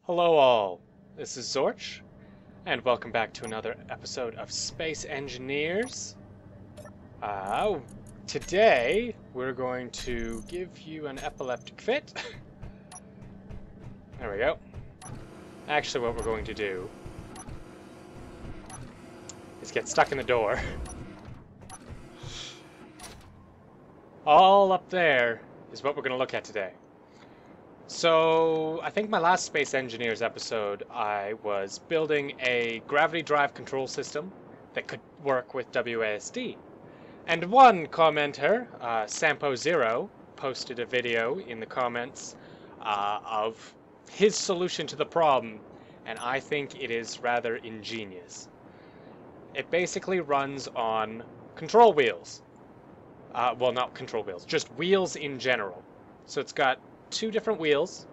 Hello all, this is Zorch, and welcome back to another episode of Space Engineers. Today, we're going to give you an epileptic fit. There we go. Actually, what we're going to do is get stuck in the door. All up there is what we're going to look at today. So, I think my last Space Engineers episode, I was building a gravity drive control system that could work with WASD. And one commenter, sampoZero, posted a video in the comments of his solution to the problem, and I think it is rather ingenious. It basically runs on control wheels. Well, not control wheels, just wheels in general. So it's got two different wheels,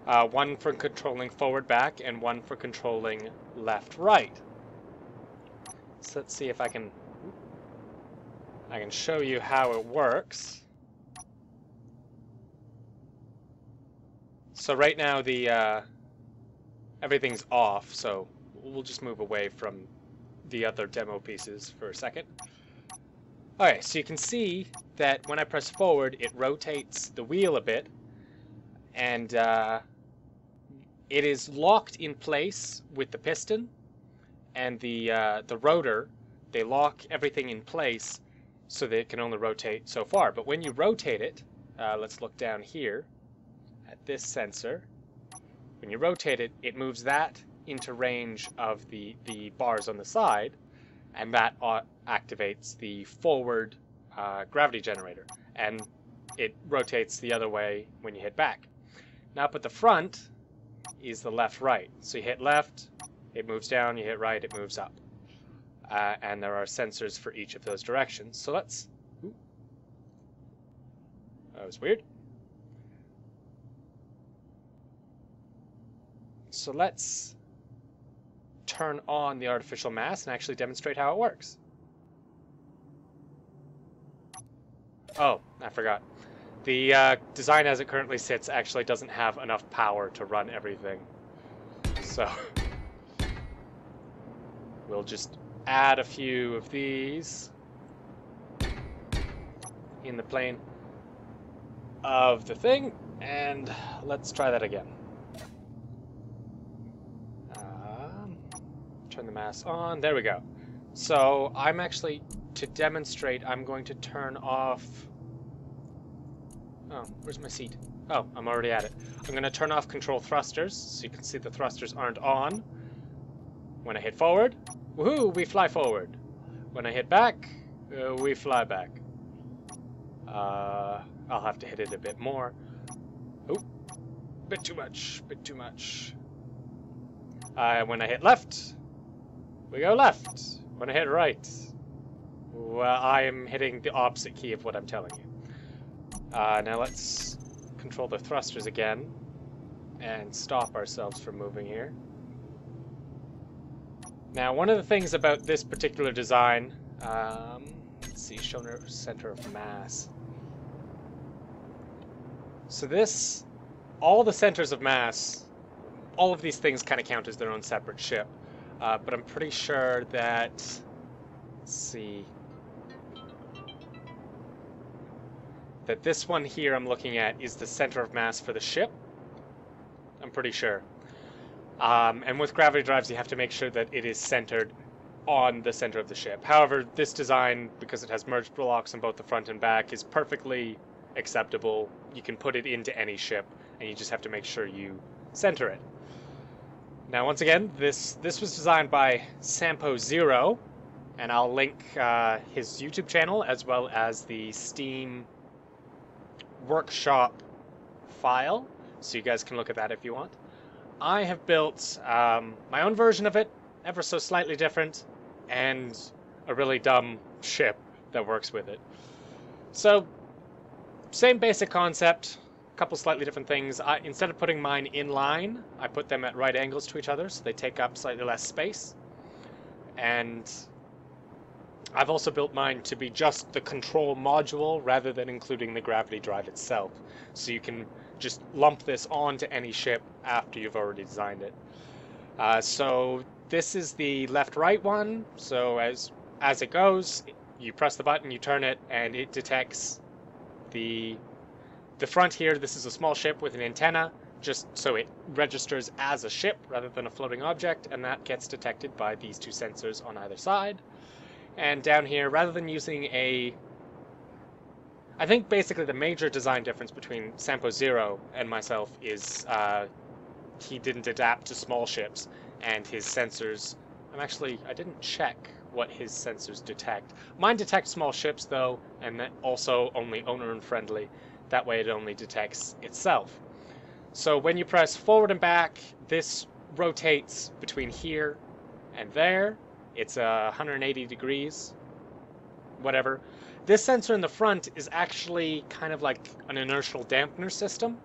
one for controlling forward back and one for controlling left right. So let's see if I can show you how it works. So right now the everything's off, so we'll just move away from the other demo pieces for a second. Okay, so you can see that when I press forward, it rotates the wheel a bit, and it is locked in place with the piston and the rotor. They lock everything in place so that it can only rotate so far. But when you rotate it, let's look down here at this sensor. When you rotate it, it moves that into range of the bars on the side, and that activates the forward gravity generator, and it rotates the other way when you hit back. Now up at the front is the left-right. So you hit left, it moves down, you hit right, it moves up. And there are sensors for each of those directions. So let's... Ooh. That was weird. So let's turn on the artificial mass and actually demonstrate how it works. Oh, I forgot. The design as it currently sits actually doesn't have enough power to run everything. So we'll just add a few of these in the plane of the thing, and let's try that again. Turn the mass on. There we go. So I'm actually, to demonstrate, I'm going to turn off... Oh, where's my seat? Oh, I'm already at it. I'm going to turn off control thrusters, so you can see the thrusters aren't on. When I hit forward, woohoo, we fly forward. When I hit back, we fly back. I'll have to hit it a bit more. Oh, bit too much, bit too much. When I hit left, we go left. When I hit right, well, I am hitting the opposite key of what I'm telling you. Now let's control the thrusters again and stop ourselves from moving here. Now, one of the things about this particular design, let's see, show center of mass. So this, all the centers of mass, all of these things kind of count as their own separate ship. But I'm pretty sure that, let's see, that this one here I'm looking at is the center of mass for the ship. I'm pretty sure. And with gravity drives, you have to make sure that it is centered on the center of the ship. However, this design, because it has merged blocks on both the front and back, is perfectly acceptable. You can put it into any ship, and you just have to make sure you center it. Now, once again, this was designed by sampoZero, and I'll link his YouTube channel as well as the Steam workshop file, so you guys can look at that if you want. I have built my own version of it, ever so slightly different, and a really dumb ship that works with it. So, same basic concept, a couple slightly different things. Instead of putting mine in line, I put them at right angles to each other, so they take up slightly less space. And I've also built mine to be just the control module rather than including the gravity drive itself. So you can just lump this onto any ship after you've already designed it. So this is the left-right one. So as it goes, you press the button, you turn it, and it detects the front here. This is a small ship with an antenna, just so it registers as a ship rather than a floating object, and that gets detected by these two sensors on either side. And down here, rather than using I think basically the major design difference between sampoZero and myself is he didn't adapt to small ships, and his sensors, I didn't check what his sensors detect. Mine detect small ships though, and that also only owner and friendly. That way it only detects itself. So when you press forward and back, this rotates between here and there. It's 180 degrees, whatever. This sensor in the front is actually kind of like an inertial dampener system.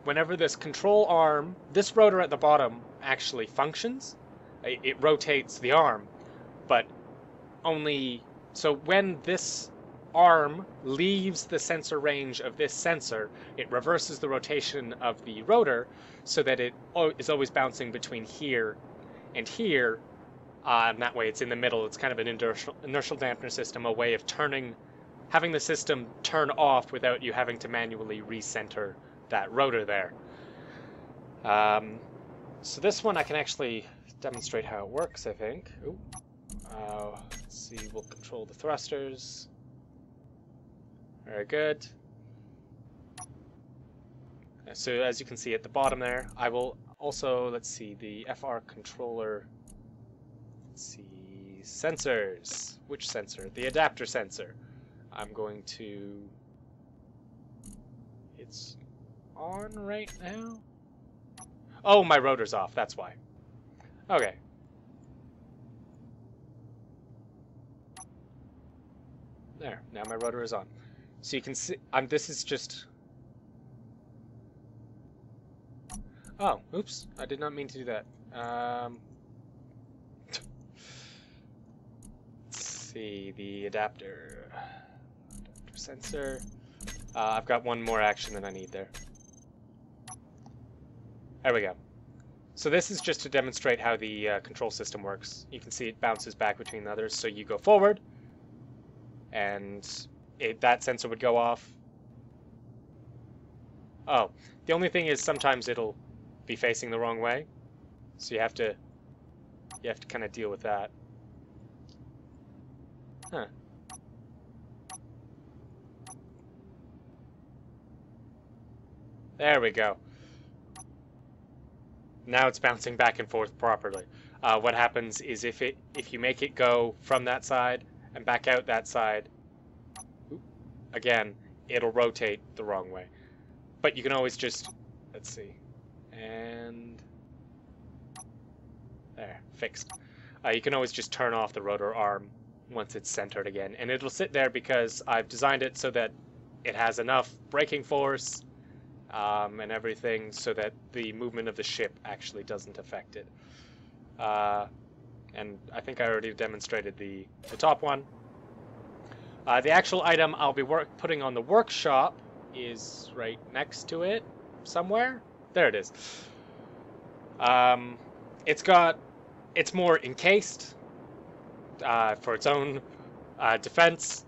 Whenever this control arm, this rotor at the bottom actually functions. It rotates the arm, but only, so when this arm leaves the sensor range of this sensor, it reverses the rotation of the rotor so that it is always bouncing between here and here. And that way it's in the middle. It's kind of an inertial dampener system, a way of having the system turn off without you having to manually recenter that rotor there. So this one I can actually demonstrate how it works, I think. Ooh. Let's see, we'll control the thrusters. Very good. So as you can see at the bottom there, I will also, let's see, the FR controller. Let's see, sensors. Which sensor? The adapter sensor. I'm going to... It's on right now? Oh, my rotor's off, that's why. Okay. There, now my rotor is on. So you can see, this is just... Oh, oops, I did not mean to do that. Let's see, the adapter sensor. I've got one more action than I need there. There we go. So this is just to demonstrate how the control system works. You can see it bounces back between the others. So you go forward, and that sensor would go off. Oh, the only thing is sometimes it'll be facing the wrong way, so you have to kind of deal with that. Huh. There we go. Now it's bouncing back and forth properly. What happens is if you make it go from that side and back out that side, again, it'll rotate the wrong way. But you can always just, let's see, and there, fixed. You can always just turn off the rotor arm once it's centered again, and it'll sit there because I've designed it so that it has enough braking force and everything so that the movement of the ship actually doesn't affect it. And I think I already demonstrated the top one. The actual item I'll be putting on the workshop is right next to it somewhere. There it is. It's more encased for its own defense,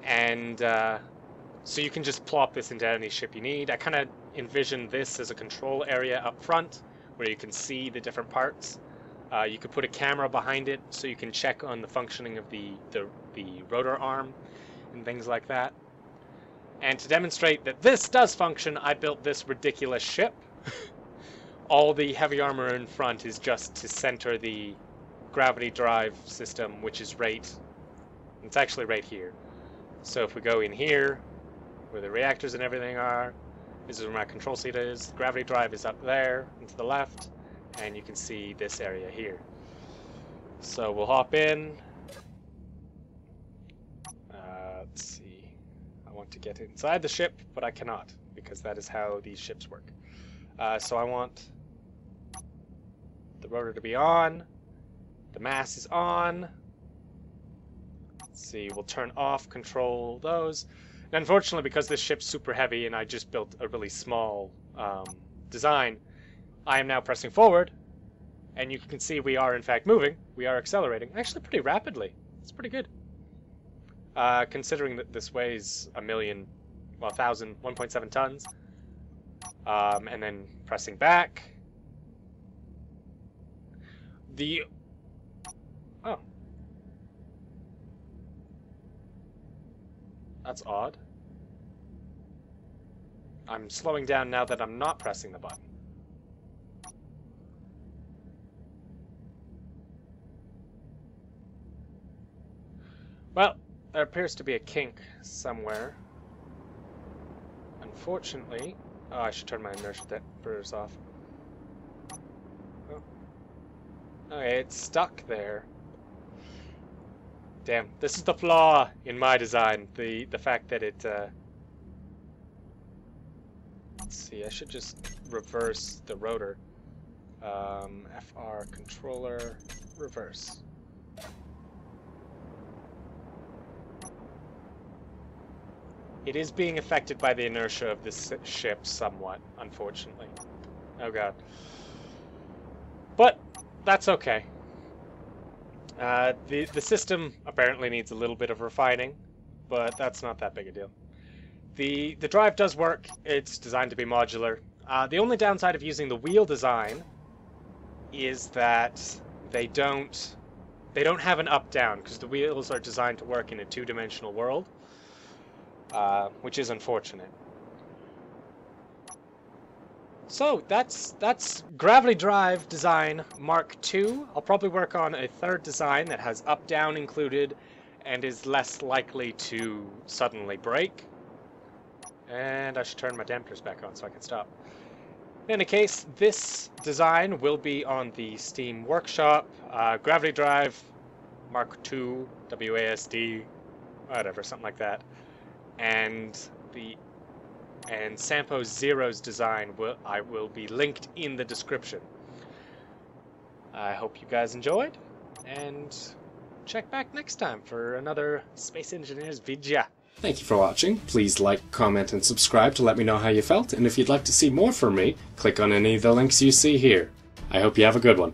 and so you can just plop this into any ship you need. I kind of envision this as a control area up front where you can see the different parts. You could put a camera behind it so you can check on the functioning of the rotor arm and things like that. And to demonstrate that this does function, I built this ridiculous ship. All the heavy armor in front is just to center the gravity drive system, which is it's actually right here. So if we go in here, where the reactors and everything are, this is where my control seat is. The gravity drive is up there and to the left, and you can see this area here. So we'll hop in. Let's see. I want to get inside the ship, but I cannot, because that is how these ships work. So I want the rotor to be on. The mass is on. Let's see, we'll turn off control those. And unfortunately, because this ship's super heavy and I just built a really small design, I am now pressing forward, and you can see we are in fact moving. We are accelerating, actually pretty rapidly. It's pretty good. Considering that this weighs 1.7 tons. And then pressing back. Oh. That's odd. I'm slowing down now that I'm not pressing the button. Well, there appears to be a kink somewhere. Unfortunately... Oh, I should turn my inertia dampers off. Oh. Okay, it's stuck there. Damn, this is the flaw in my design. The fact that it... Let's see, I should just reverse the rotor. FR controller, reverse. It is being affected by the inertia of this ship somewhat, unfortunately. Oh god. But that's okay. The system apparently needs a little bit of refining, but that's not that big a deal. The drive does work. It's designed to be modular. The only downside of using the wheel design is that they don't have an up-down, because the wheels are designed to work in a two-dimensional world. Which is unfortunate. So that's Gravity Drive Design Mark II. I'll probably work on a third design that has up-down included and is less likely to suddenly break. And I should turn my dampers back on so I can stop. In any case, this design will be on the Steam Workshop. Gravity Drive Mark II, WASD, whatever, something like that. And sampoZero's design will be linked in the description. I hope you guys enjoyed, and check back next time for another Space Engineers video. Thank you for watching. Please like, comment, and subscribe to let me know how you felt, and if you'd like to see more from me, click on any of the links you see here. I hope you have a good one.